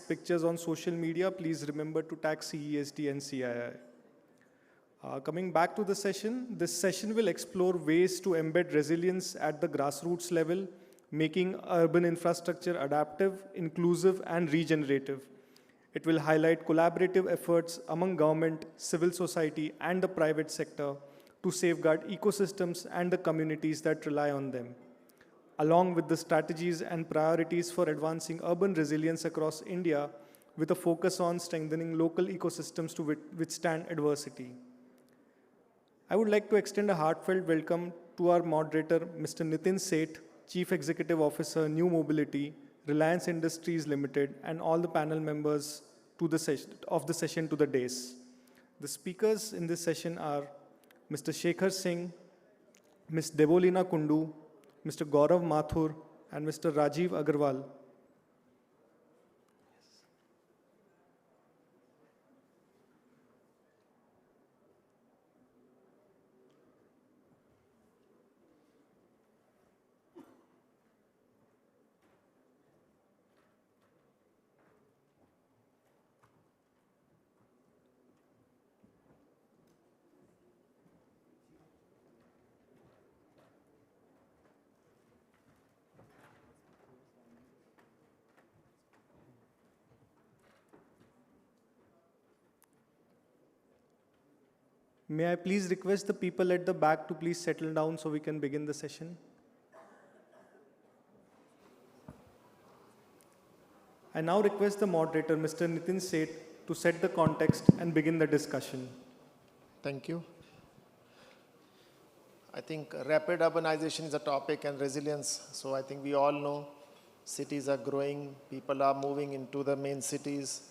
pictures on social media, please remember to tag CESD and CII. Coming back to the session, this session will explore ways to embed resilience at the grassroots level, making urban infrastructure adaptive, inclusive, and regenerative. It will highlight collaborative efforts among government, civil society, and the private sector to safeguard ecosystems and the communities that rely on them, along with the strategies and priorities for advancing urban resilience across India with a focus on strengthening local ecosystems to withstand adversity. I would like to extend a heartfelt welcome to our moderator, Mr. Nitin Seth, Chief Executive Officer, New Mobility, Reliance Industries Limited, and all the panel members to the session to the dais. The speakers in this session are Mr. Shekhar Singh, Ms. Debolina Kundu, Mr. Gaurav Mathur, and Mr. Rajiv Agarwal. May I please request the people at the back to please settle down so we can begin the session? I now request the moderator, Mr. Nitin Seth, to set the context and begin the discussion. Thank you. I think rapid urbanization is a topic and resilience. So I think we all know cities are growing, people are moving into the main cities,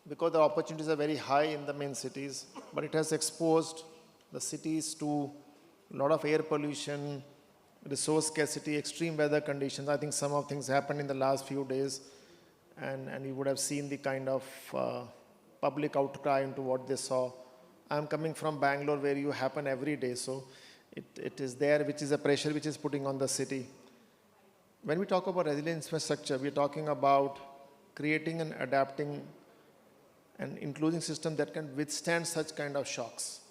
because the opportunities are very high in the main cities, but it has exposed the cities to a lot of air pollution, resource scarcity, extreme weather conditions. I think some of things happened in the last few days, and you would have seen the kind of public outcry into what they saw. I'm coming from Bangalore, where you happen every day, so it is there, which is a pressure which is putting on the city. When we talk about resilient infrastructure, we're talking about creating and adapting an inclusive system that can withstand such kind of shocks.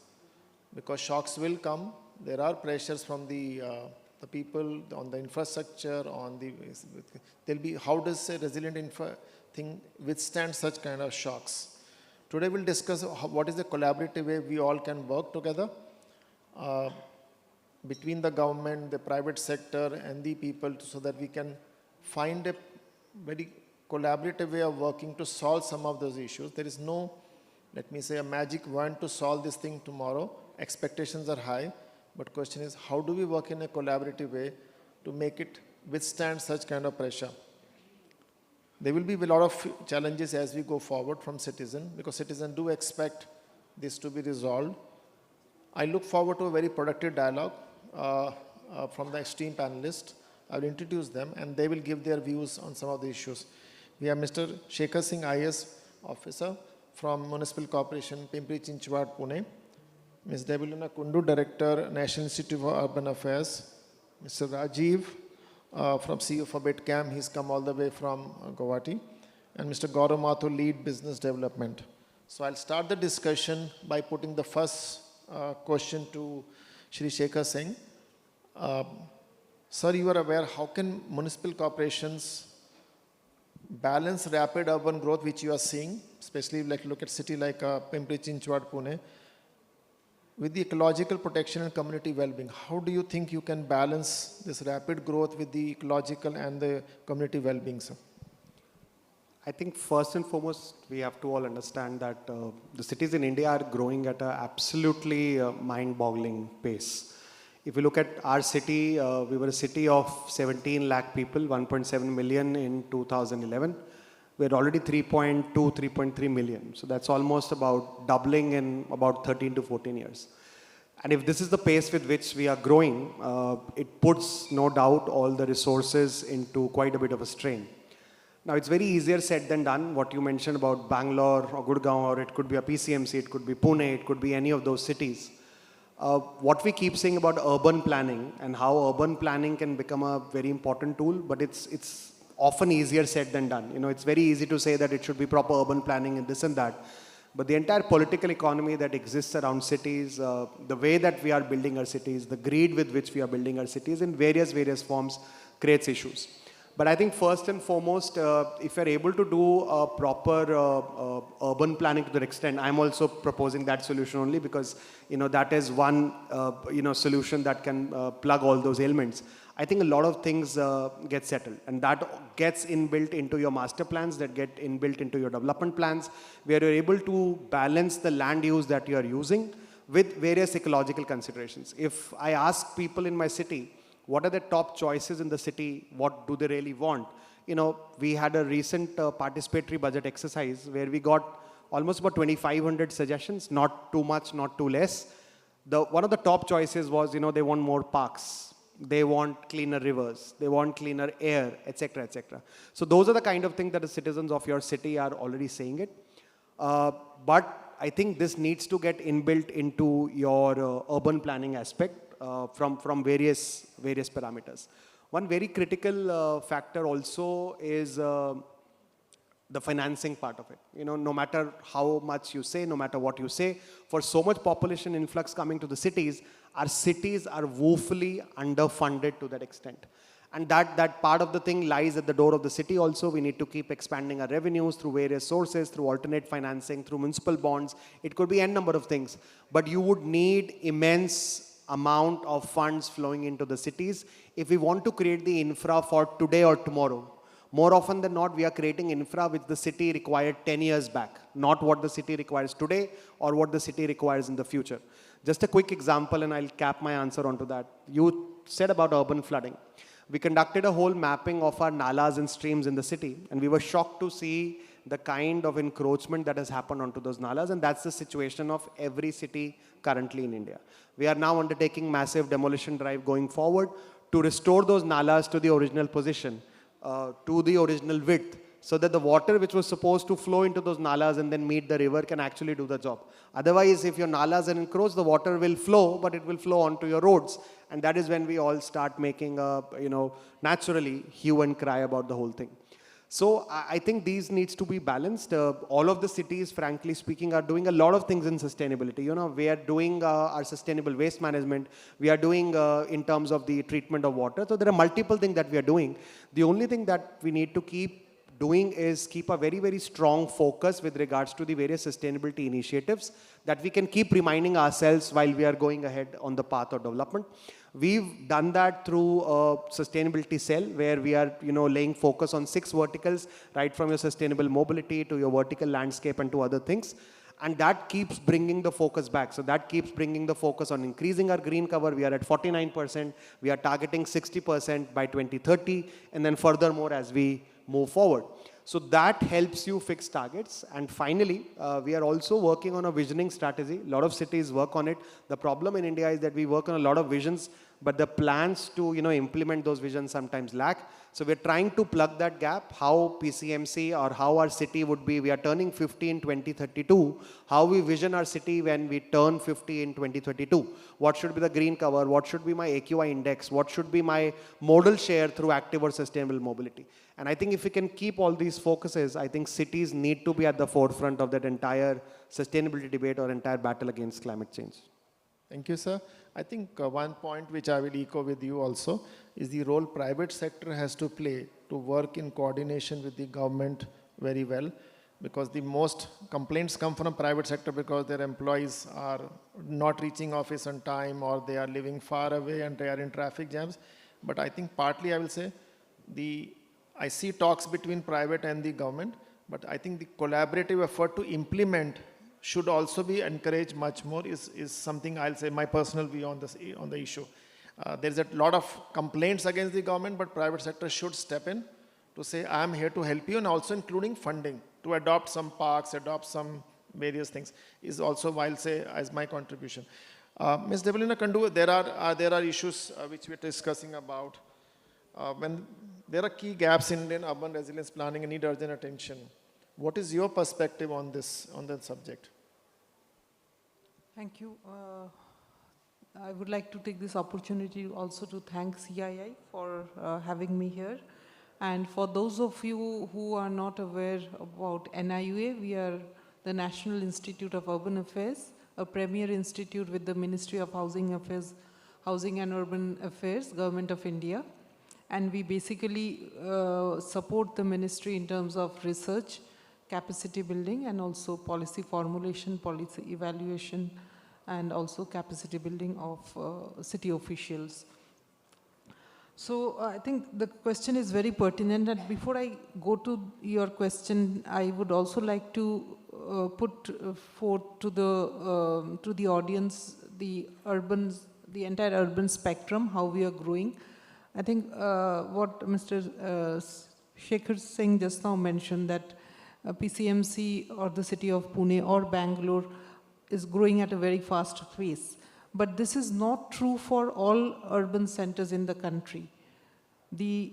Because shocks will come, there are pressures from the people on the infrastructure, there'll be, how does a resilient thing withstand such kind of shocks? Today we'll discuss what is the collaborative way we all can work together between the government, the private sector, and the people, so that we can find a very collaborative way of working to solve some of those issues. There is no, let me say, a magic wand to solve this thing tomorrow. Expectations are high, but question is, how do we work in a collaborative way to make it withstand such kind of pressure? There will be a lot of challenges as we go forward from citizens, because citizens do expect this to be resolved. I look forward to a very productive dialogue from the esteemed panelists. I will introduce them, and they will give their views on some of the issues. We have Mr. Shekhar Singh, IS officer from Municipal Corporation, Pimpri-Chinchwad, Pune. Ms. Debolina Kundu, Director, National Institute for Urban Affairs. Mr. Rajiv from CEO for BitCam, he's come all the way from Guwahati. And Mr. Gaurav Mathur, Lead Business Development. So I'll start the discussion by putting the first question to Shri Shekhar Singh. Sir, you are aware, how can municipal corporations balance rapid urban growth, which you are seeing, especially like look at city like Pimpri-Chinchwad, Pune, with the ecological protection and community well-being? How do you think you can balance this rapid growth with the ecological and the community well-being, sir? I think first and foremost, we have to all understand that the cities in India are growing at an absolutely mind-boggling pace. If you look at our city, we were a city of 17 lakh people, 1.7 million in 2011. We're already 3.2, 3.3 million. So that's almost about doubling in about 13 to 14 years. And if this is the pace with which we are growing, it puts, no doubt, all the resources into quite a bit of a strain. Now, it's very easier said than done. What you mentioned about Bangalore or Gurgaon, or it could be a PCMC, it could be Pune, it could be any of those cities. What we keep saying about urban planning and how urban planning can become a very important tool, but it's often easier said than done. You know, it's very easy to say that it should be proper urban planning and this and that. But the entire political economy that exists around cities, the way that we are building our cities, the greed with which we are building our cities in various forms creates issues. But I think first and foremost, if you're able to do a proper urban planning to that extent, I'm also proposing that solution only because, you know, that is one, solution that can plug all those ailments. I think a lot of things get settled, and that gets inbuilt into your master plans, that get inbuilt into your development plans, where you're able to balance the land use that you're using with various ecological considerations. If I ask people in my city, what are the top choices in the city? What do they really want? You know, we had a recent participatory budget exercise where we got almost about 2,500 suggestions, not too much, not too less. One of the top choices was, you know, they want more parks, they want cleaner rivers, they want cleaner air, etc., etc. So those are the kind of things that the citizens of your city are already saying it. But I think this needs to get inbuilt into your urban planning aspect. From various parameters. One very critical factor also is the financing part of it. You know, no matter how much you say, no matter what you say, for so much population influx coming to the cities, our cities are woefully underfunded to that extent. And that part of the thing lies at the door of the city also. We need to keep expanding our revenues through various sources, through alternate financing, through municipal bonds. It could be n number of things. But you would need immense amount of funds flowing into the cities if we want to create the infra for today or tomorrow. More often than not, we are creating infra which the city required 10 years back, not what the city requires today or what the city requires in the future. Just a quick example, and I'll cap my answer onto that. You said about urban flooding. We conducted a whole mapping of our nalas and streams in the city, and we were shocked to see the kind of encroachment that has happened onto those nalas, and that's the situation of every city currently in India. We are now undertaking massive demolition drive going forward to restore those nalas to the original position, to the original width, so that the water which was supposed to flow into those nalas and then meet the river can actually do the job. Otherwise, if your nalas are encroached, the water will flow, but it will flow onto your roads. And that is when we all start making, naturally hue and cry about the whole thing. So I think these needs to be balanced. All of the cities, frankly speaking, are doing a lot of things in sustainability. You know, we are doing our sustainable waste management. We are doing in terms of the treatment of water. So there are multiple things that we are doing. The only thing that we need to keep doing is keep a very strong focus with regards to the various sustainability initiatives that we can keep reminding ourselves while we are going ahead on the path of development. We've done that through a sustainability cell where we are, laying focus on 6 verticals, right from your sustainable mobility to your vertical landscape and to other things. And that keeps bringing the focus back. So that keeps bringing the focus on increasing our green cover. We are at 49%. We are targeting 60% by 2030. And then furthermore as we move forward. So that helps you fix targets. And finally, we are also working on a visioning strategy. A lot of cities work on it. The problem in India is that we work on a lot of visions, but the plans to implement those visions sometimes lack. So we're trying to plug that gap, how PCMC or how our city would be. We are turning 50 in 2032. How we vision our city when we turn 50 in 2032. What should be the green cover? What should be my AQI index? What should be my modal share through active or sustainable mobility? And I think if we can keep all these focuses, I think cities need to be at the forefront of that entire sustainability debate or entire battle against climate change. Thank you, sir. I think one point which I will echo with you also is the role private sector has to play to work in coordination with the government very well, because the most complaints come from private sector because their employees are not reaching office on time or they are living far away and they are in traffic jams. But I think partly I will say I see talks between private and the government, but I think the collaborative effort to implement should also be encouraged much more is something I'll say my personal view on the issue. There's a lot of complaints against the government, but private sector should step in to say, I'm here to help you, and also including funding to adopt some parks, adopt some various things is also, I'll say, as my contribution. Ms. Devalina Kandu, there are issues which we're discussing about. When there are key gaps in Indian urban resilience planning and need urgent attention. What is your perspective on this, on that subject? Thank you. I would like to take this opportunity also to thank CII for having me here. And for those of you who are not aware about NIUA, we are the National Institute of Urban Affairs, a premier institute with the Ministry of Housing Affairs, Housing and Urban Affairs, Government of India. And we basically support the ministry in terms of research, capacity building, and also policy formulation, policy evaluation, and also capacity building of city officials. So I think the question is very pertinent, and before I go to your question, I would also like to put forth to the audience the entire urban spectrum, how we are growing. I think what Mr. Shekhar Singh just now mentioned, that PCMC or the city of Pune or Bangalore is growing at a very fast pace. But this is not true for all urban centers in the country. The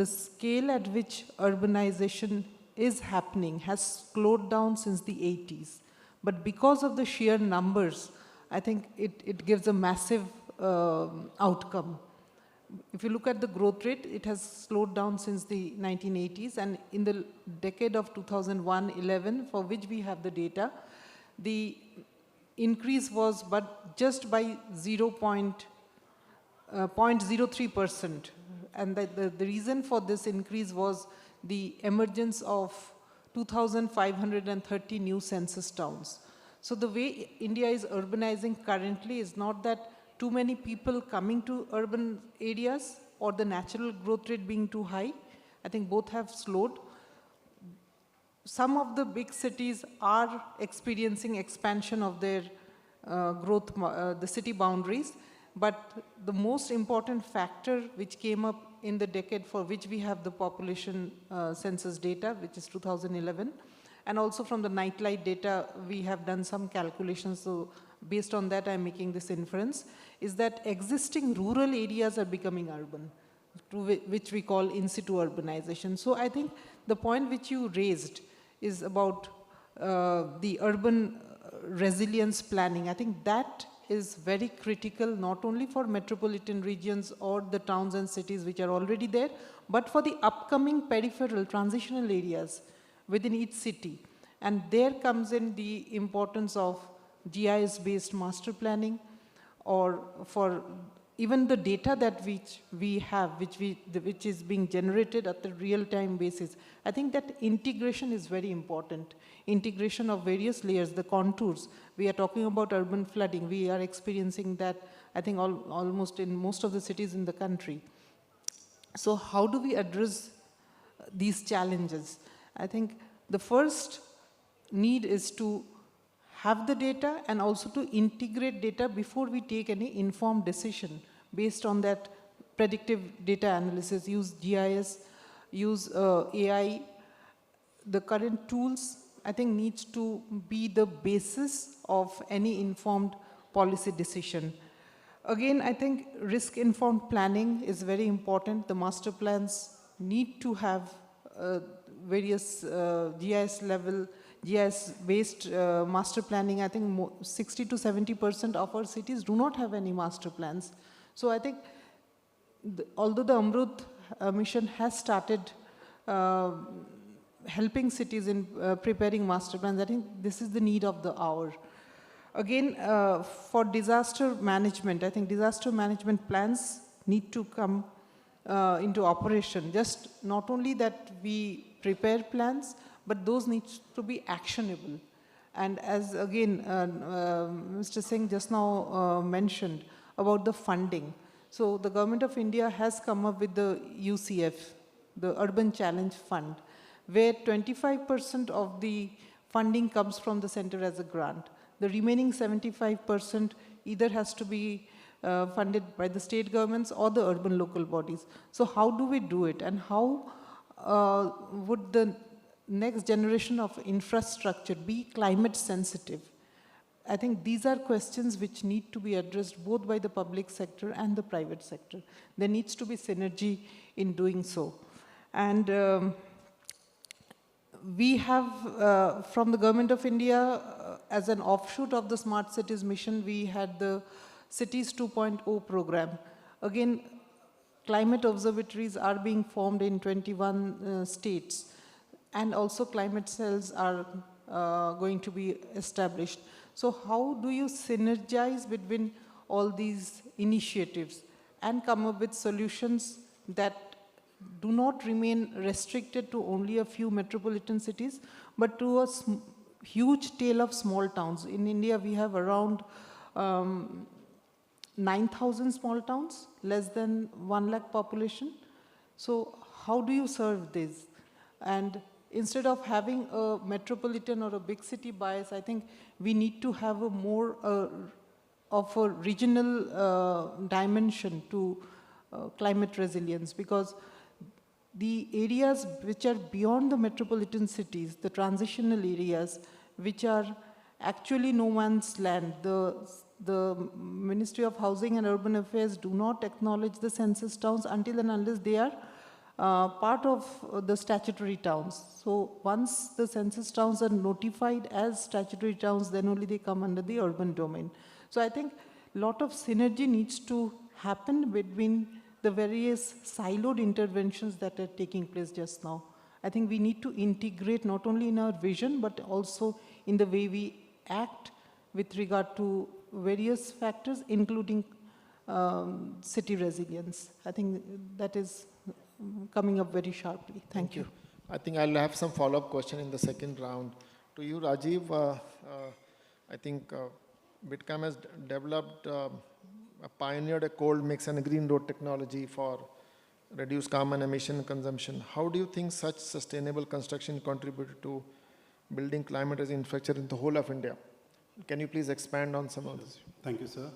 scale at which urbanization is happening has slowed down since the 80s. But because of the sheer numbers, I think it gives a massive outcome. If you look at the growth rate, it has slowed down since the 1980s, and in the decade of 2001-11, for which we have the data, the increase was but just by 0.03%. And the reason for this increase was the emergence of 2,530 new census towns. So the way India is urbanizing currently is not that too many people coming to urban areas or the natural growth rate being too high. I think both have slowed. Some of the big cities are experiencing expansion of their growth, the city boundaries, but the most important factor which came up in the decade for which we have the population census data, which is 2011, and also from the nightlight data, we have done some calculations, so based on that I'm making this inference, is that existing rural areas are becoming urban, which we call in situ urbanization. So I think the point which you raised is about the urban resilience planning. I think that is very critical, not only for metropolitan regions or the towns and cities which are already there, but for the upcoming peripheral transitional areas within each city. And there comes in the importance of GIS-based master planning, or for even the data that we have, which is being generated at the real-time basis. I think that integration is very important. Integration of various layers, the contours. We are talking about urban flooding. We are experiencing that, I think, almost in most of the cities in the country. So how do we address these challenges? I think the first need is to have the data and also to integrate data before we take any informed decision based on that predictive data analysis. Use GIS, use AI. The current tools, I think, needs to be the basis of any informed policy decision. Again, I think risk-informed planning is very important. The master plans need to have various GIS-based master planning. I think 60 to 70% of our cities do not have any master plans. So I think, although the Amrut mission has started helping cities in preparing master plans, I think this is the need of the hour. Again, for disaster management, I think disaster management plans need to come into operation. Just not only that we prepare plans, but those need to be actionable. And as again, Mr. Singh just now mentioned about the funding. So the Government of India has come up with the UCF, the Urban Challenge Fund, where 25% of the funding comes from the center as a grant. The remaining 75% either has to be funded by the state governments or the urban local bodies. So how do we do it, and how would the next generation of infrastructure be climate sensitive? I think these are questions which need to be addressed both by the public sector and the private sector. There needs to be synergy in doing so. And we have, from the Government of India, as an offshoot of the Smart Cities mission, we had the Cities 2.0 program. Again, climate observatories are being formed in 21 states, and also climate cells are going to be established. So how do you synergize between all these initiatives and come up with solutions that do not remain restricted to only a few metropolitan cities, but to a huge tail of small towns? In India, we have around 9,000 small towns, less than 1 lakh population. So how do you serve this? And instead of having a metropolitan or a big city bias, I think we need to have a more of a regional dimension to climate resilience, because the areas which are beyond the metropolitan cities, the transitional areas, which are actually no man's land, the Ministry of Housing and Urban Affairs do not acknowledge the census towns until and unless they are part of the statutory towns. So once the census towns are notified as statutory towns, then only they come under the urban domain. So I think a lot of synergy needs to happen between the various siloed interventions that are taking place just now. I think we need to integrate not only in our vision, but also in the way we act with regard to various factors, including city resilience. I think that is coming up very sharply. Thank you. I think I'll have some follow-up question in the second round. To you, Rajiv, I think Bitcam has developed, pioneered a cold mix and a green road technology for reduced carbon emission consumption. How do you think such sustainable construction contributed to building climate as infrastructure in the whole of India? Can you please expand on some of this? Thank you, sir.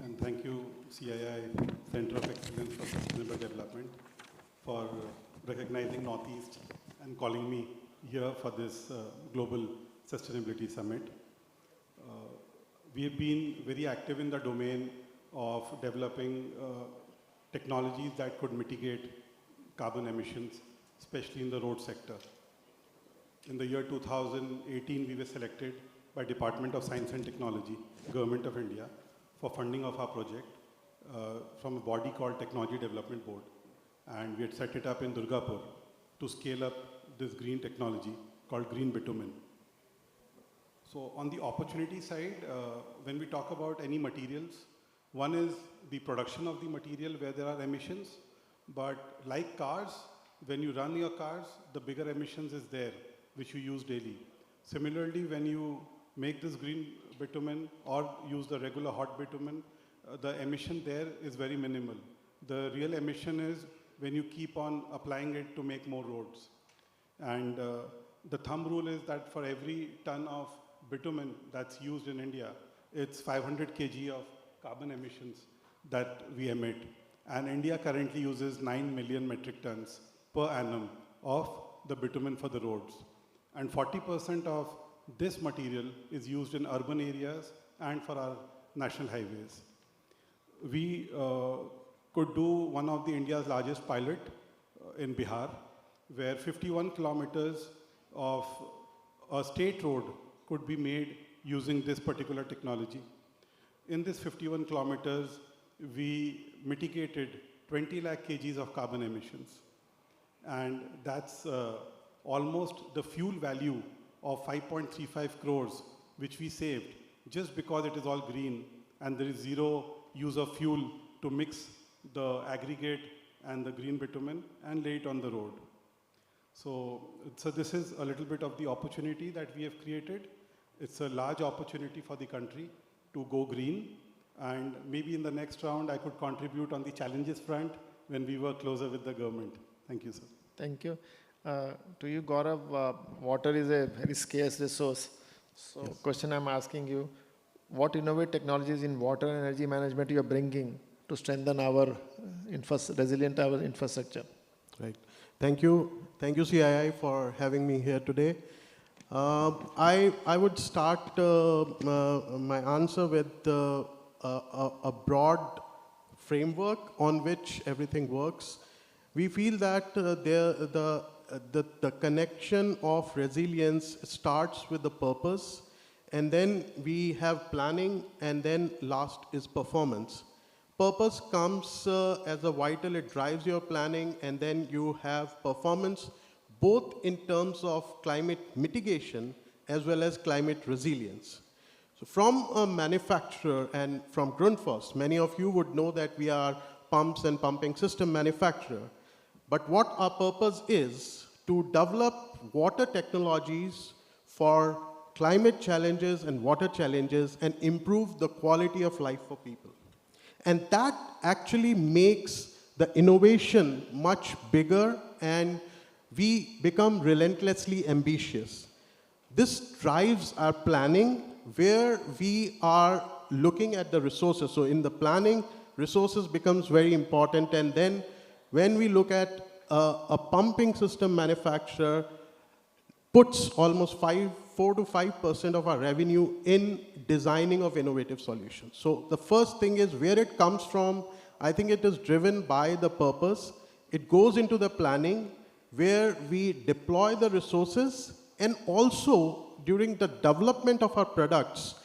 And thank you, CII Center of Excellence for Sustainable Development, for recognizing Northeast and calling me here for this Global Sustainability Summit. We have been very active in the domain of developing technologies that could mitigate carbon emissions, especially in the road sector. In the year 2018, we were selected by Department of Science and Technology, Government of India, for funding of our project from a body called Technology Development Board. And we had set it up in Durgapur to scale up this green technology called green bitumen. So on the opportunity side, when we talk about any materials, one is the production of the material where there are emissions, but like cars, when you run your cars, the bigger emissions is there, which you use daily. Similarly, when you make this green bitumen or use the regular hot bitumen, the emission there is very minimal. The real emission is when you keep on applying it to make more roads. And the thumb rule is that for every ton of bitumen that's used in India, it's 500 kg of carbon emissions that we emit. And India currently uses 9 million metric tons per annum of the bitumen for the roads. And 40% of this material is used in urban areas and for our national highways. We could do one of the India's largest pilot in Bihar, where 51 kilometers of a state road could be made using this particular technology. In this 51 kilometers, we mitigated 20 lakh kgs of carbon emissions. And that's almost the fuel value of 5.35 crores, which we saved just because it is all green and there is zero use of fuel to mix the aggregate and the green bitumen and lay it on the road. So this is a little bit of the opportunity that we have created. It's a large opportunity for the country to go green. And maybe in the next round, I could contribute on the challenges front when we work closer with the government. Thank you, sir. Thank you. To you, Gaurav, water is a very scarce resource. So yes. Question I'm asking you, what innovative technologies in water and energy management you are bringing to strengthen our resilient our infrastructure? Right. Thank you. Thank you, CII, for having me here today. I would start my answer with a broad framework on which everything works. We feel that the connection of resilience starts with the purpose, and then we have planning, and then last is performance. purpose comes as a vital, it drives your planning, and then you have performance both in terms of climate mitigation as well as climate resilience. So from a manufacturer and from Grundfos, many of you would know that we are pumps and pumping system manufacturer. But what our purpose is to develop water technologies for climate challenges and water challenges and improve the quality of life for people. And that actually makes the innovation much bigger, and we become relentlessly ambitious. This drives our planning, where we are looking at the resources. So in the planning, resources becomes very important. And then when we look at a pumping system manufacturer, puts almost 4 to 5% of our revenue in designing of innovative solutions. So the first thing is where it comes from. I think it is driven by the purpose. It goes into the planning where we deploy the resources, and also during the development of our products,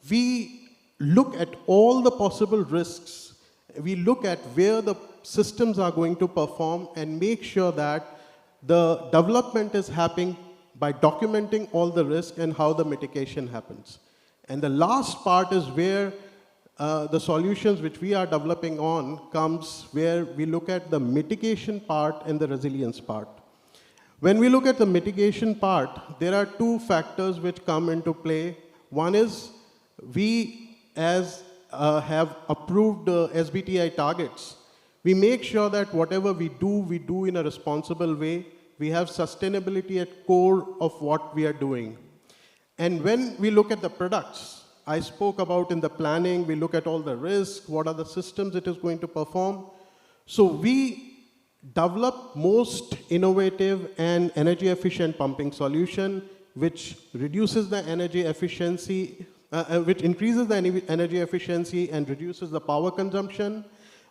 we look at all the possible risks. We look at where the systems are going to perform and make sure that the development is happening by documenting all the risk and how the mitigation happens. And the last part is where the solutions which we are developing on comes, where we look at the mitigation part and the resilience part. When we look at the mitigation part, there are two factors which come into play. One is we, as have approved SBTi targets, we make sure that whatever we do in a responsible way. We have sustainability at core of what we are doing. And when we look at the products, I spoke about in the planning, we look at all the risks, what are the systems it is going to perform. So we develop most innovative and energy efficient pumping solution, which reduces the energy efficiency, which increases the energy efficiency and reduces the power consumption.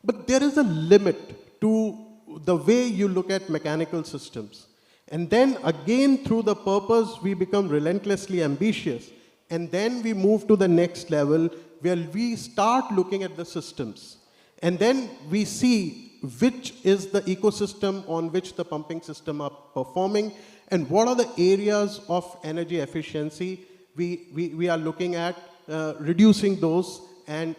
But there is a limit to the way you look at mechanical systems. And then again, through the purpose, we become relentlessly ambitious. And then we move to the next level where we start looking at the systems. And then we see which is the ecosystem on which the pumping system are performing and what are the areas of energy efficiency we are looking at reducing those and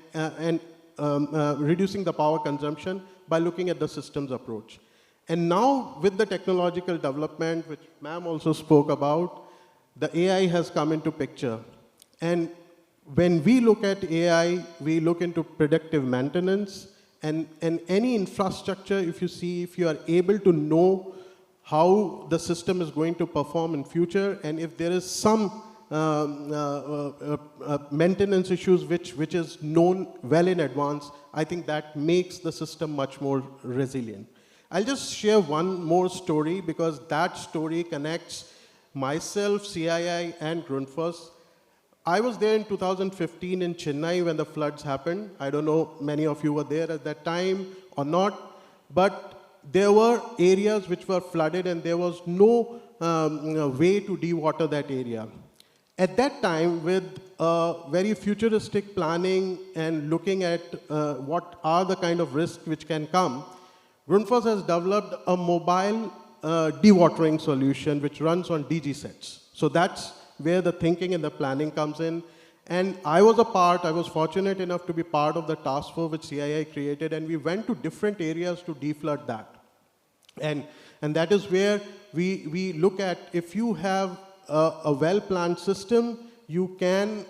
reducing the power consumption by looking at the systems approach. And now with the technological development, which ma'am also spoke about, the AI has come into picture. And when we look at AI, we look into predictive maintenance and any infrastructure, if you are able to know how the system is going to perform in future, and if there is some maintenance issues which is known well in advance, I think that makes the system much more resilient. I'll just share one more story because that story connects myself, CII, and Grundfos. I was there in 2015 in Chennai when the floods happened. I don't know many of you were there at that time or not, but there were areas which were flooded and there was no way to dewater that area. At that time, with very futuristic planning and looking at what are the kind of risks which can come, Grundfos has developed a mobile dewatering solution which runs on DG sets. So that's where the thinking and the planning comes in. And I was fortunate enough to be part of the task force which CII created, and we went to different areas to deflood that. And that is where we look at, if you have a well-planned system, you can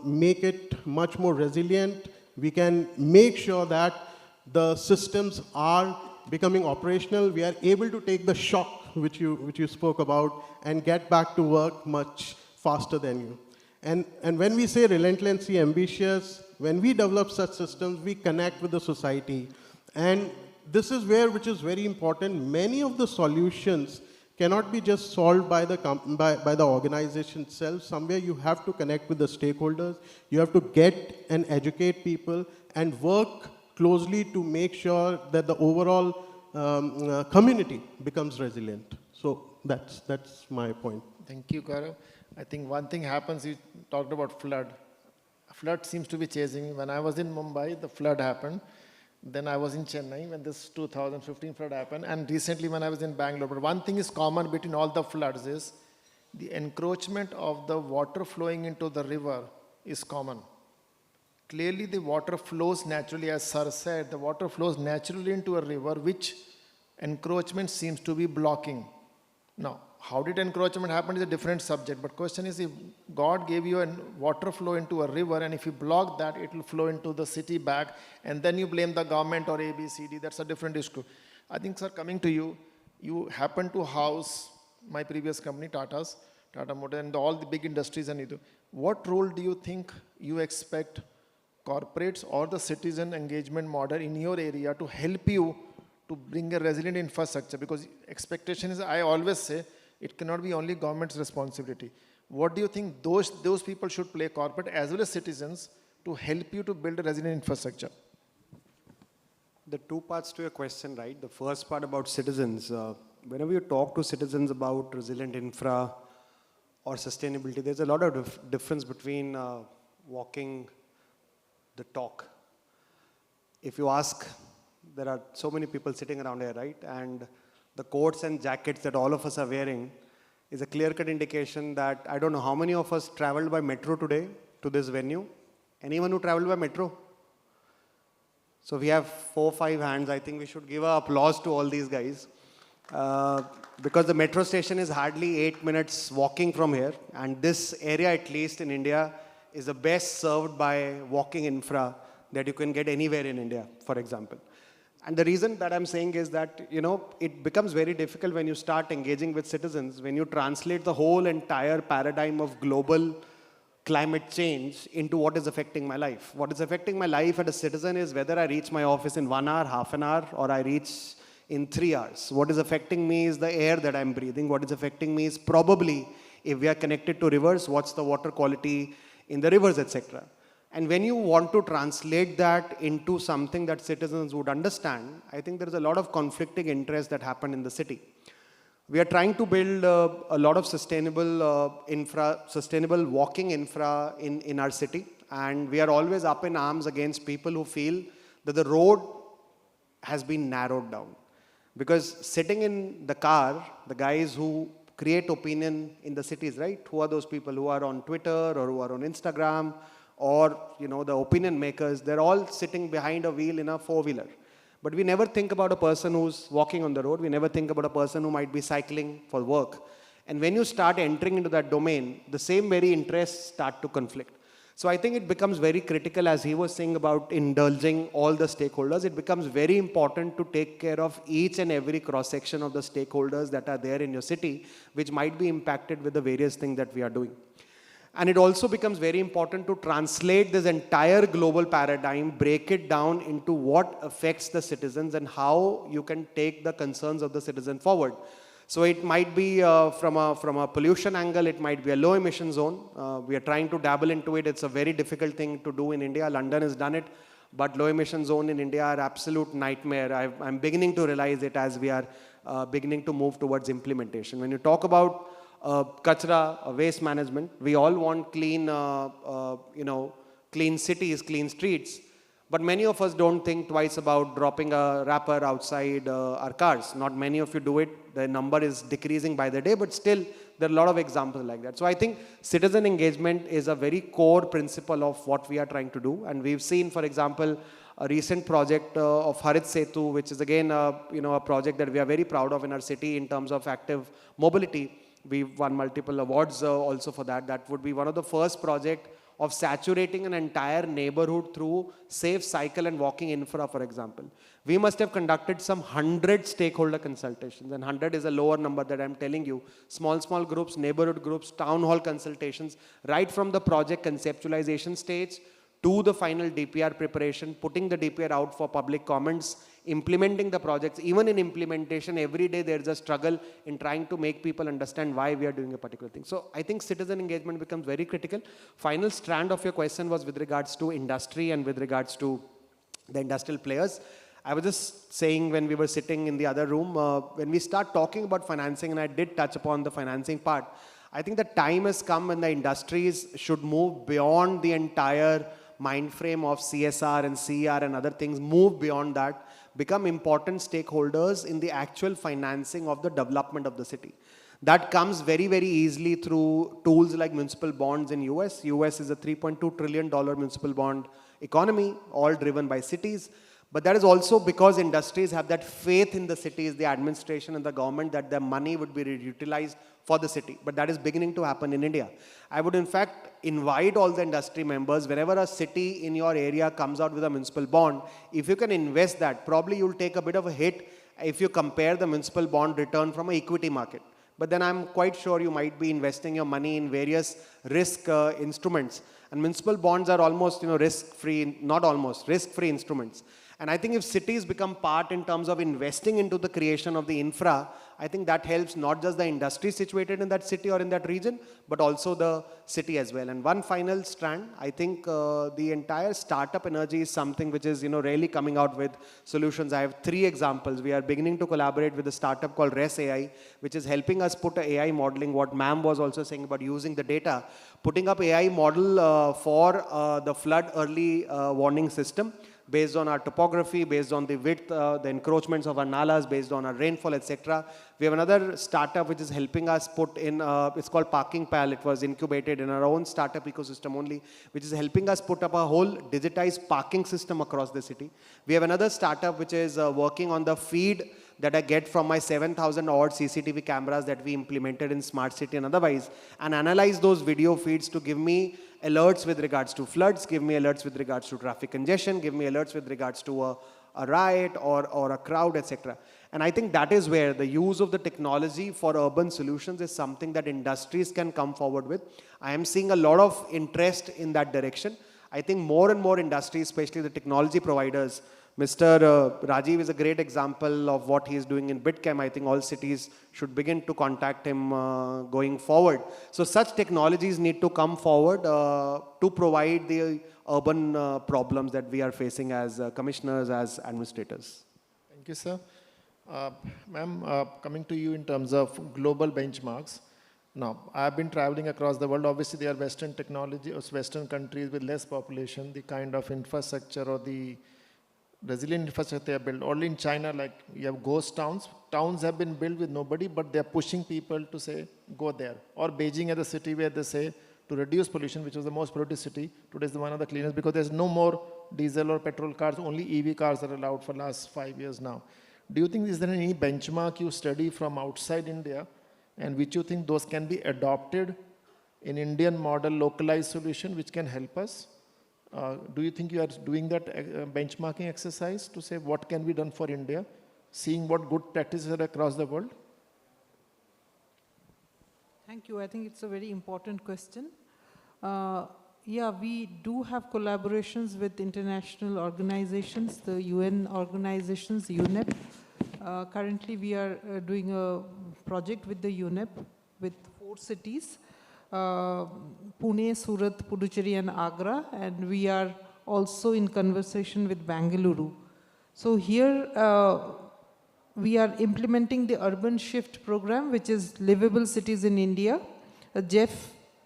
make it much more resilient. We can make sure that the systems are becoming operational. We are able to take the shock which you spoke about and get back to work much faster than you. And when we say relentlessly ambitious, when we develop such systems, we connect with the society. And this is which is very important. Many of the solutions cannot be just solved by the organization itself. Somewhere you have to connect with the stakeholders. You have to get and educate people and work closely to make sure that the overall community becomes resilient. So that's my point. Thank you, Gaurav. I think one thing happens, you talked about flood. flood seems to be chasing me. When I was in Mumbai, the flood happened. Then I was in Chennai when this 2015 flood happened. And recently when I was in Bangalore. But one thing is common between all the floods is the encroachment of the water flowing into the river is common. Clearly the water flows naturally, as Sir said, the water flows naturally into a river which encroachment seems to be blocking. Now, how did encroachment happen is a different subject, but question is, if God gave you a water flow into a river and if you block that, it will flow into the city back, and then you blame the government or ABCD, that's a different issue. I think, sir, coming to you, you happen to house my previous company, Tata Motors, and all the big industries and you do. What role do you think you expect corporates or the citizen engagement model in your area to help you to bring a resilient infrastructure? Because expectation is, I always say, it cannot be only government's responsibility. What do you think those people should play, corporate as well as citizens, to help you to build a resilient infrastructure? The two parts to your question, right? The first part about citizens. Whenever you talk to citizens about resilient infra or sustainability, there's a lot of difference between walking the talk. If you ask, there are so many people sitting around here, right? And the coats and jackets that all of us are wearing is a clear-cut indication that I don't know how many of us traveled by metro today to this venue. Anyone who traveled by metro? So we have 4 or 5 hands. I think we should give an applause to all these guys. Because the metro station is hardly 8 minutes walking from here. And this area, at least in India, is the best served by walking infra that you can get anywhere in India, for example. And the reason that I'm saying is that, it becomes very difficult when you start engaging with citizens, when you translate the whole entire paradigm of global climate change into what is affecting my life. What is affecting my life as a citizen is whether I reach my office in 1 hour, half an hour, or I reach in 3 hours. What is affecting me is the air that I'm breathing. What is affecting me is probably, if we are connected to rivers, what's the water quality in the rivers, etc. And when you want to translate that into something that citizens would understand, I think there is a lot of conflicting interests that happen in the city. We are trying to build a lot of sustainable sustainable walking infra in our city. And we are always up in arms against people who feel that the road has been narrowed down. Because sitting in the car, the guys who create opinion in the cities, right? Who are those people who are on Twitter or who are on Instagram? Or, the opinion makers, they're all sitting behind a wheel in a four-wheeler. But we never think about a person who's walking on the road. We never think about a person who might be cycling for work. And when you start entering into that domain, the same very interests start to conflict. So I think it becomes very critical, as he was saying about indulging all the stakeholders, it becomes very important to take care of each and every cross-section of the stakeholders that are there in your city, which might be impacted with the various things that we are doing. And it also becomes very important to translate this entire global paradigm, break it down into what affects the citizens and how you can take the concerns of the citizen forward. So it might be from a pollution angle, it might be a low emission zone. We are trying to dabble into it. It's a very difficult thing to do in India. London has done it, but low emission zone in India are absolute nightmare. I'm beginning to realize it as we are beginning to move towards implementation. When you talk about kachra, waste management, we all want clean, clean cities, clean streets. But many of us don't think twice about dropping a wrapper outside our cars. Not many of you do it. The number is decreasing by the day, but still there are a lot of examples like that. So I think citizen engagement is a very core principle of what we are trying to do. And we've seen, for example, a recent project of Harit Setu, which is again a project that we are very proud of in our city in terms of active mobility. We've won multiple awards also for that. That would be one of the first projects of saturating an entire neighborhood through safe cycle and walking infra, for example. We must have conducted some 100 stakeholder consultations, and 100 is a lower number that I'm telling you. Small groups, neighborhood groups, town hall consultations, right from the project conceptualization stage to the final DPR preparation, putting the DPR out for public comments, implementing the projects. Even in implementation, every day there's a struggle in trying to make people understand why we are doing a particular thing. So I think citizen engagement becomes very critical. Final strand of your question was with regards to industry and with regards to the industrial players. I was just saying when we were sitting in the other room, when we start talking about financing, and I did touch upon the financing part, I think the time has come when the industries should move beyond the entire mind frame of CSR and CER and other things, move beyond that, become important stakeholders in the actual financing of the development of the city. That comes very, very easily through tools like municipal bonds in US. US is a $3.2 trillion municipal bond economy, all driven by cities. But that is also because industries have that faith in the cities, the administration and the government, that their money would be utilized for the city. But that is beginning to happen in India. I would in fact invite all the industry members, wherever a city in your area comes out with a municipal bond, if you can invest that, probably you'll take a bit of a hit if you compare the municipal bond return from an equity market. But then I'm quite sure you might be investing your money in various risk instruments. And municipal bonds are almost, risk-free, not almost, risk-free instruments. And I think if cities become part in terms of investing into the creation of the infra, I think that helps not just the industry situated in that city or in that region, but also the city as well. And one final strand, I think the entire startup energy is something which is, really coming out with solutions. I have 3 examples. We are beginning to collaborate with a startup called RES AI, which is helping us put a AI modeling, what ma'am was also saying about using the data, putting up AI model for the flood early warning system, based on our topography, based on the width, the encroachments of our nalas, based on our rainfall, etc. We have another startup which is helping us put in, it's called Parking Pal. It was incubated in our own startup ecosystem only, which is helping us put up a whole digitized parking system across the city. We have another startup which is working on the feed that I get from my 7,000 odd CCTV cameras that we implemented in Smart City and otherwise, and analyze those video feeds to give me alerts with regards to floods, give me alerts with regards to traffic congestion, give me alerts with regards to a riot or a crowd, etc. And I think that is where the use of the technology for urban solutions is something that industries can come forward with. I am seeing a lot of interest in that direction. I think more and more industries, especially the technology providers, Mr. Rajiv is a great example of what he is doing in Bitcam. I think all cities should begin to contact him going forward. So such technologies need to come forward to provide the urban problems that we are facing as commissioners, as administrators. Thank you, sir. Ma'am, coming to you in terms of global benchmarks. Now, I've been traveling across the world. Obviously, there are Western technology or Western countries with less population, the kind of infrastructure or the resilient infrastructure they have built. Only in China, like you have ghost towns. Towns have been built with nobody, but they're pushing people to say, go there. Or Beijing as a city where they say, to reduce pollution, which was the most polluted city, today is one of the cleanest because there's no more diesel or petrol cars, only EV cars are allowed for the last 5 years now. Do you think is there any benchmark you study from outside India and which you think those can be adopted in Indian model localized solution which can help us? Do you think you are doing that benchmarking exercise to say what can be done for India, seeing what good practices are across the world? Thank you. I think it's a very important question. Yeah, we do have collaborations with international organizations, the UN organizations, UNEP. Currently, we are doing a project with the UNEP with 4 cities. Pune, Surat, Puducherry and Agra, and we are also in conversation with Bangalore. So here we are implementing the Urban Shift program, which is Livable Cities in India, a JEF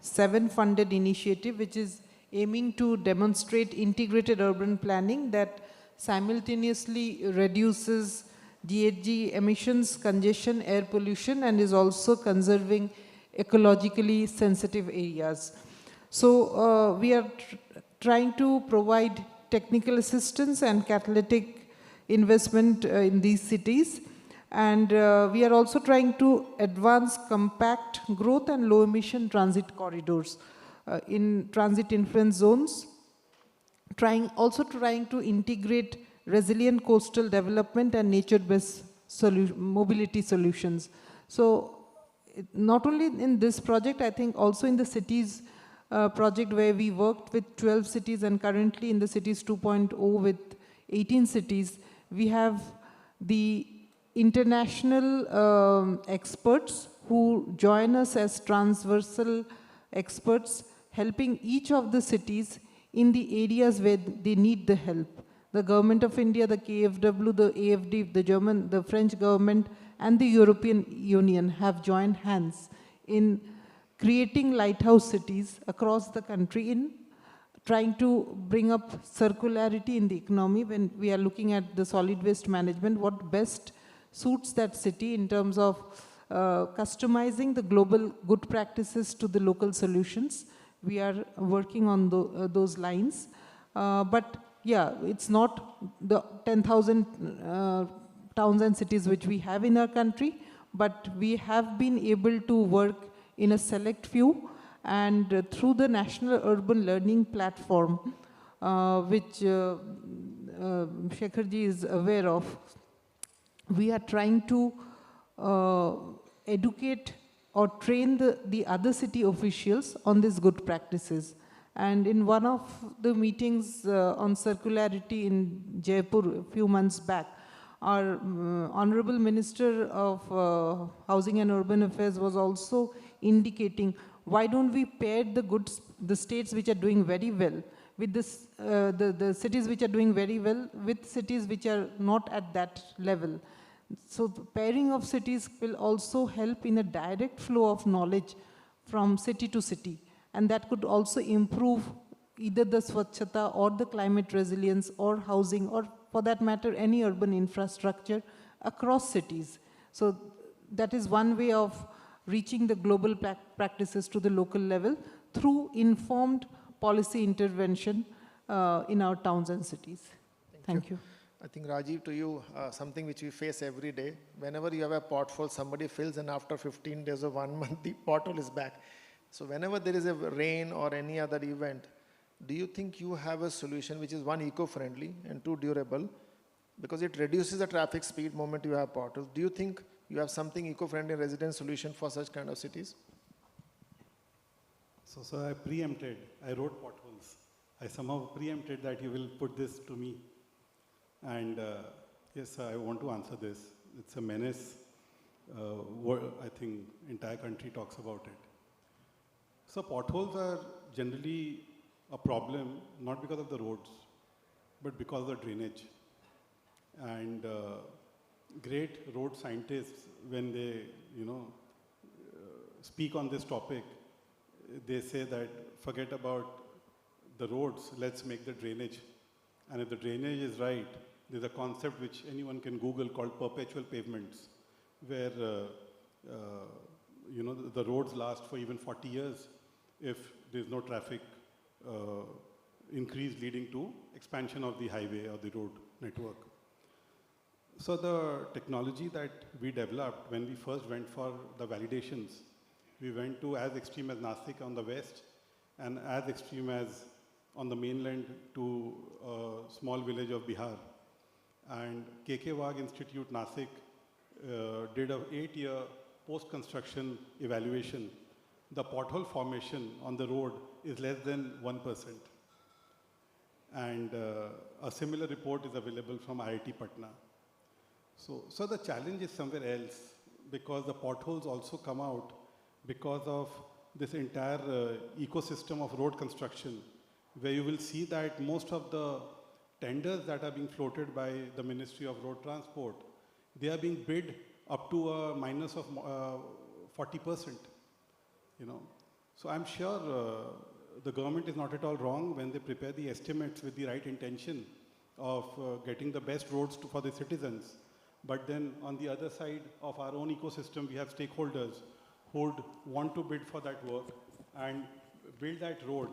7 funded initiative which is aiming to demonstrate integrated urban planning that simultaneously reduces GHG emissions, congestion, air pollution, and is also conserving ecologically sensitive areas. So we are trying to provide technical assistance and catalytic investment in these cities. And we are also trying to advance compact growth and low emission transit corridors in transit influence zones, also trying to integrate resilient coastal development and nature-based mobility solutions. So not only in this project, I think also in the cities project where we worked with 12 cities and currently in the cities 2.0 with 18 cities, we have the international experts who join us as transversal experts, helping each of the cities in the areas where they need the help. The Government of India, the KfW, the AFD, the French government, and the European Union have joined hands in creating lighthouse cities across the country in trying to bring up circularity in the economy when we are looking at the solid waste management, what best suits that city in terms of customizing the global good practices to the local solutions. We are working on those lines. But yeah, it's not the 10,000 towns and cities which we have in our country, but we have been able to work in a select few, and through the National Urban Learning Platform, which Shekharji is aware of, we are trying to educate or train the other city officials on these good practices. And in one of the meetings on circularity in Jaipur a few months back, our Honorable Minister of Housing and Urban Affairs was also indicating, why don't we pair the states which are doing very well with this, the cities which are doing very well with cities which are not at that level. So the pairing of cities will also help in a direct flow of knowledge from city to city. And that could also improve either the Swachhata or the climate resilience or housing or for that matter any urban infrastructure across cities. So that is one way of reaching the global practices to the local level through informed policy intervention in our towns and cities. Thank you. I think, Rajiv, to you, something which we face every day. Whenever you have a pothole, somebody fills, and after 15 days or 1 month, the pothole is back. So whenever there is a rain or any other event, do you think you have a solution which is one, eco-friendly, and two, durable? Because it reduces the traffic speed moment you have potholes. Do you think you have something eco-friendly resident solution for such kind of cities? So I preempted, I wrote potholes. I somehow preempted that you will put this to me. And yes, I want to answer this. It's a menace. I think entire country talks about it. So potholes are generally a problem, not because of the roads, but because of the drainage. And great road scientists, when they, speak on this topic, they say that forget about the roads, let's make the drainage. And if the drainage is right, there's a concept which anyone can Google called perpetual pavements, where the roads last for even 40 years if there's no traffic increase leading to expansion of the highway or the road network. So the technology that we developed when we first went for the validations, we went to as extreme as Nasik on the west and as extreme as on the mainland to a small village of Bihar. And KK Wag Institute, Nasik, did an 8-year post-construction evaluation. The pothole formation on the road is less than 1%. And a similar report is available from IIT Patna. So the challenge is somewhere else, because the potholes also come out because of this entire ecosystem of road construction, where you will see that most of the tenders that are being floated by the Ministry of Road Transport, they are being bid up to a minus of 40%. So I'm sure the government is not at all wrong when they prepare the estimates with the right intention of getting the best roads for the citizens. But then on the other side of our own ecosystem, we have stakeholders who would want to bid for that work and build that road,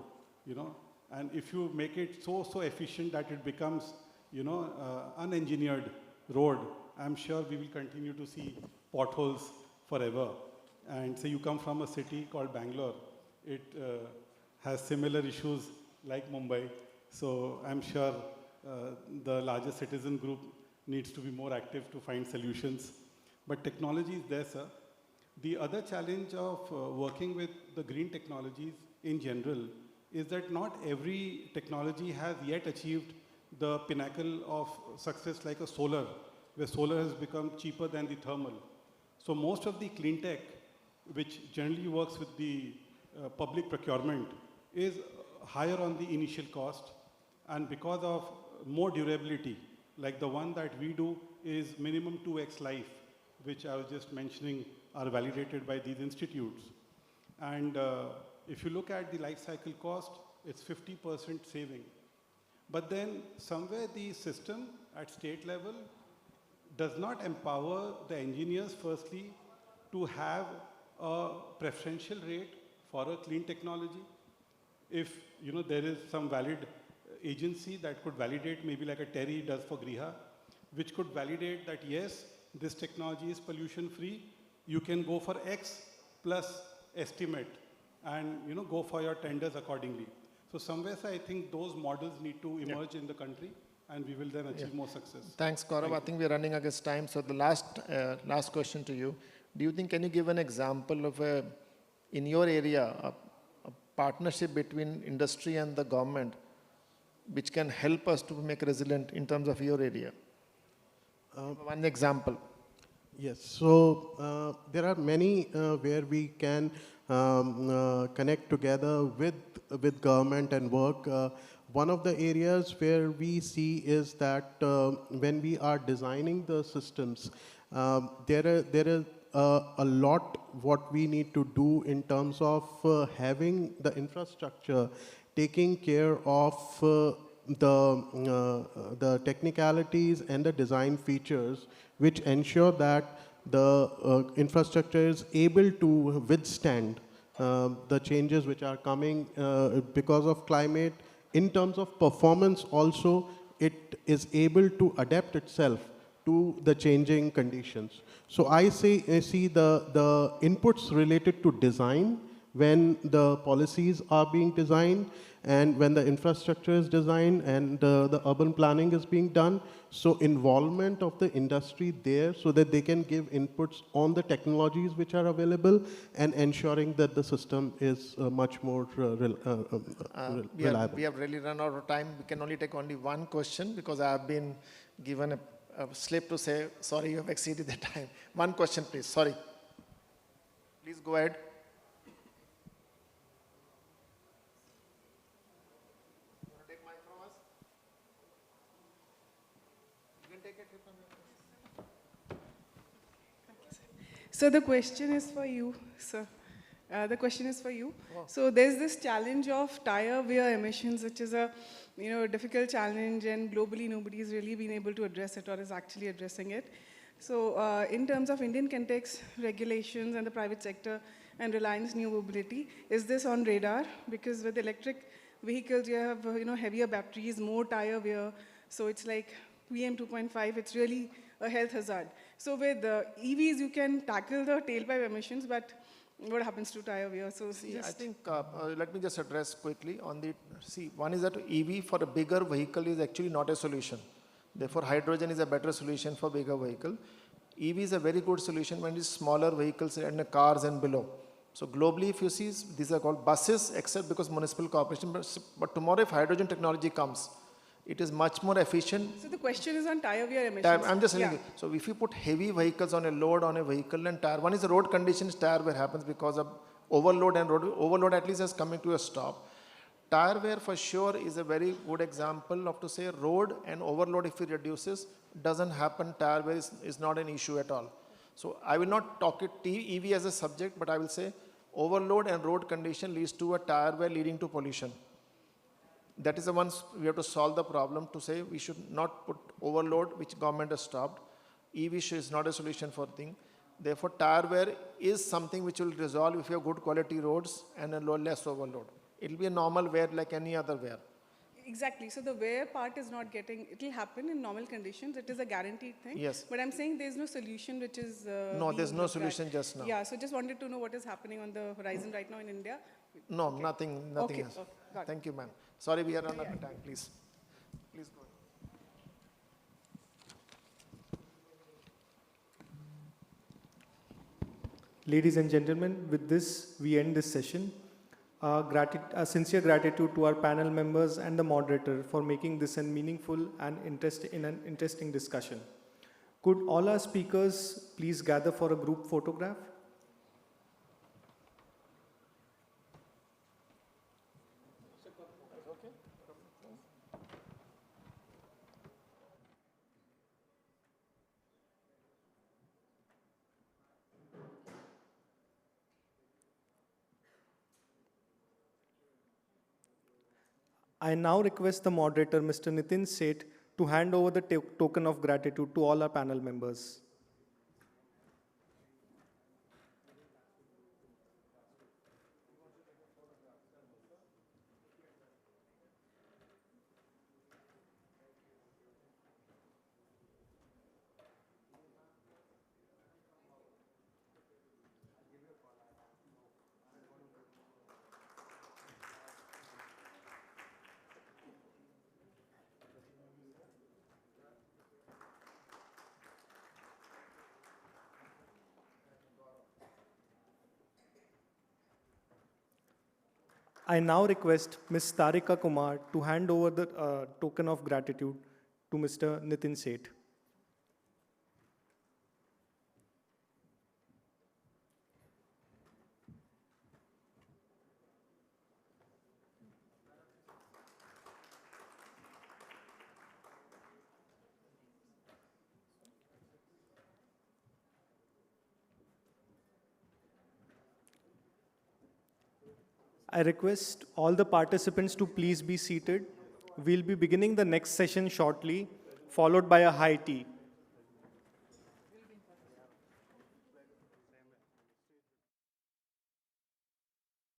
And if you make it so efficient that it becomes, unengineered road, I'm sure we will continue to see potholes forever. And say you come from a city called Bangalore, it has similar issues like Mumbai. So I'm sure the larger citizen group needs to be more active to find solutions. But technology is there, sir. The other challenge of working with the green technologies in general is that not every technology has yet achieved the pinnacle of success like a solar, where solar has become cheaper than the thermal. So most of the clean tech, which generally works with the public procurement, is higher on the initial cost, and because of more durability, like the one that we do is minimum 2x life, which I was just mentioning are validated by these institutes. And if you look at the life cycle cost, it's 50% saving. But then somewhere the system at state level does not empower the engineers, firstly, to have a preferential rate for a clean technology. If there is some valid agency that could validate, maybe like a Terry does for Griha, which could validate that yes, this technology is pollution free, you can go for X plus estimate and go for your tenders accordingly. So somewhere I think those models need to emerge in the country, and we will then achieve more success. Thanks, Gaurav. I think we're running against time. So the last question to you. Do you think, can you give an example of in your area, a partnership between industry and the government, which can help us to make resilient in terms of your area? One example. Yes, so there are many where we can connect together with government and work. One of the areas where we see is that when we are designing the systems, there is a lot what we need to do in terms of having the infrastructure, taking care of the technicalities and the design features which ensure that the infrastructure is able to withstand the changes which are coming because of climate. In terms of performance also, it is able to adapt itself to the changing conditions. So I see the inputs related to design when the policies are being designed and when the infrastructure is designed and the urban planning is being done. So involvement of the industry there so that they can give inputs on the technologies which are available and ensuring that the system is much more reliable. We have really run out of time. We can only take only one question because I have been given a slip to say, sorry, you have exceeded the time. One question, please. Sorry. Please go ahead. So the question is for you, sir. The question is for you. Wow. So there's this challenge of tire wear emissions, which is a difficult challenge, and globally nobody's really been able to address it or is actually addressing it. So in terms of Indian context, regulations and the private sector and Reliance New Mobility, is this on radar? Because with electric vehicles, you have heavier batteries, more tire wear. So it's like PM 2.5, it's really a health hazard. So with EVs, you can tackle the tailpipe emissions, but what happens to tire wear? So I think, let me just address quickly on the, one is that EV for a bigger vehicle is actually not a solution. Therefore, hydrogen is a better solution for bigger vehicle. EV is a very good solution when it's smaller vehicles and cars and below. So globally, if you see, these are called buses, except because municipal corporation, but tomorrow if hydrogen technology comes, it is much more efficient. So the question is on tire wear emissions. I'm just telling you. So if you put heavy vehicles on a load on a vehicle and tire, one is the road conditions, tire wear happens because of overload, and road overload at least has coming to a stop. Tire wear for sure is a very good example of to say road and overload if it reduces, doesn't happen, tire wear is not an issue at all. So I will not talk it EV as a subject, but I will say overload and road condition leads to a tire wear leading to pollution. That is the ones we have to solve the problem to say we should not put overload, which government has stopped. EV is not a solution for thing. Therefore, tire wear is something which will resolve if you have good quality roads and a less overload. It will be a normal wear like any other wear. Exactly. So the wear part is not getting, it will happen in normal conditions. It is a guaranteed thing. Yes. But I'm saying there's no solution which is no, there's no solution just now. Yeah, so just wanted to know what is happening on the horizon right now in India. No, okay. nothing okay. else. Okay. Thank you, ma'am. Sorry, we are running out of time, please. Please go ahead. Ladies and gentlemen, with this, we end this session. Sincere gratitude to our panel members and the moderator for making this a meaningful and interesting discussion. Could all our speakers please gather for a group photograph? I now request the moderator, Mr. Nitin Seth, to hand over the token of gratitude to all our panel members. I now request Ms. Tarika Kumar to hand over the token of gratitude to Mr. Nitin Seth. I request all the participants to please be seated. We'll be beginning the next session shortly, followed by a high tea.